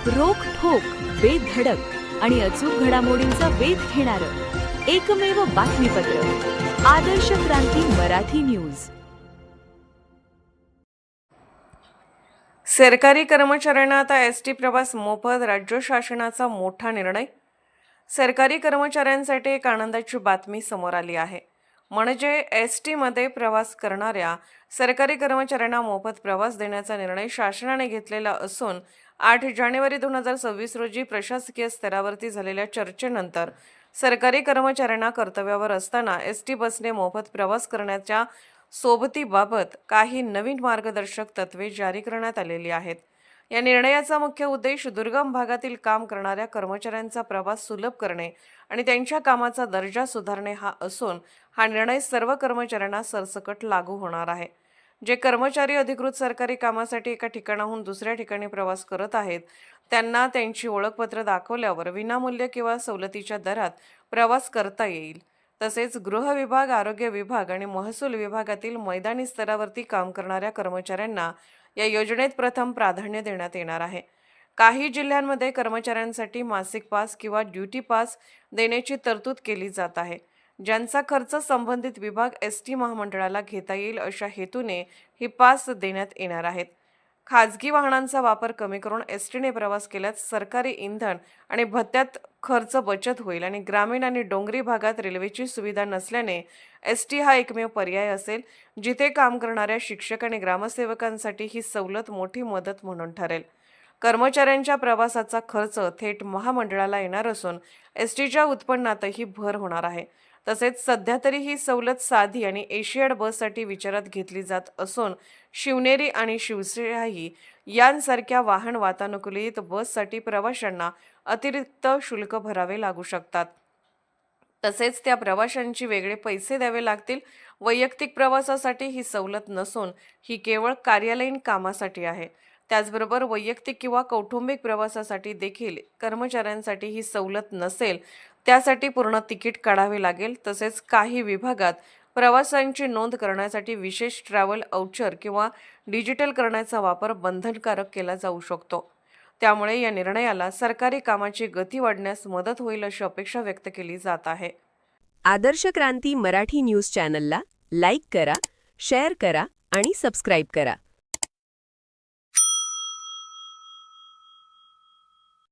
रोखठोक, बेधडक आणि अचूक घडामोडींचा वेध घेणारं एकमेव बातमीपत्र आदर्श क्रांती मराठी न्यूज। सरकारी कर्मचाऱ्यांना आता एसटी प्रवास मोफत, राज्य शासनाचा मोठा निर्णय। सरकारी कर्मचाऱ्यांसाठी एक आनंदाची बातमी समोर आली आहे। म्हणजे एसटी मध्ये प्रवास करणाऱ्या सरकारी कर्मचाऱ्यांना मोफत प्रवास देण्याचा निर्णय शासनाने घेतलेला असून 8 जानेवारी 2026 रोजी प्रशासकीय स्तरावरती झालेल्या चर्चेनंतर सरकारी कर्मचाऱ्यांना कर्तव्यावर असताना एसटी बसने मोफत प्रवास करण्याच्या सोबतीबाबत काही नवीन मार्गदर्शक तत्त्वे जारी करण्यात आलेली आहेत। या निर्णयाचा मुख्य उद्देश दुर्गम भागातील काम करणाऱ्या कर्मचाऱ्यांचा प्रवास सुलभ करणे आणि त्यांच्या कामाचा दर्जा सुधारणे हा असून हा निर्णय सर्व कर्मचाऱ्यांना सरसकट लागू होणार आहे। जे कर्मचारी अधिकृत सरकारी कामासाठी एका ठिकाणाहून दुसऱ्या ठिकाणी प्रवास करत आहेत त्यांना त्यांची ओळखपत्र दाखवल्यावर विनामूल्य किंवा सवलतीच्या दरात प्रवास करता येईल। तसेच गृह विभाग, आरोग्य विभाग आणि महसूल विभागातील मैदानी स्तरावरती काम करणाऱ्या कर्मचाऱ्यांना या योजनेत प्रथम प्राधान्य देण्यात येणार आहे। काही जिल्ह्यांमध्ये कर्मचाऱ्यांसाठी मासिक पास किंवा ड्युटी पास देण्याची तरतूद केली जात आहे, ज्यांचा खर्च संबंधित विभाग एसटी महामंडळाला घेता येईल अशा हेतूने ही पास देण्यात येणार आहेत। खाजगी वाहनांचा वापर कमी करून एसटीने प्रवास केल्यास सरकारी इंधन आणि भत्त्यात खर्च बचत होईल आणि ग्रामीण आणि डोंगरी भागात रेल्वेची सुविधा नसल्याने एसटी हा एकमेव पर्याय असेल, जिथे काम करणाऱ्या शिक्षक आणि ग्रामसेवकांसाठी ही सवलत मोठी मदत म्हणून ठरेल। कर्मचाऱ्यांच्या प्रवासाचा खर्च थेट महामंडळाला येणार असून एसटीच्या उत्पन्नातही भर होणार आहे। तसेच सध्या तरी ही सवलत साधी आणि एशियाड बससाठी विचारात घेतली जात असून शिवनेरी आणि शिवशाही यांसारख्या वाहन वातानुकूलित बससाठी प्रवाशांना अतिरिक्त शुल्क भरावे लागू शकतात। तसेच त्या प्रवाशांची वेगळे पैसे द्यावे लागतील। वैयक्तिक प्रवासासाठी ही सवलत नसून ही केवळ कार्यालयीन कामासाठी आहे। त्याचबरोबर वैयक्तिक किंवा कौटुंबिक प्रवासासाठी देखील कर्मचाऱ्यांसाठी ही सवलत नसेल, त्यासाठी पूर्ण तिकीट काढावे लागेल। तसेच काही विभागात प्रवासांची नोंद करण्यासाठी विशेष ट्रॅव्हल आउचर किंवा डिजिटल करण्याचा वापर बंधनकारक केला जाऊ शकतो। त्यामुळे या निर्णयाला सरकारी कामाची गती वाढण्यास मदत होईल अशी अपेक्षा व्यक्त केली जात आहे। आदर्श क्रांती मराठी न्यूज चॅनलला लाईक करा, शेअर करा आणि सबस्क्राईब करा।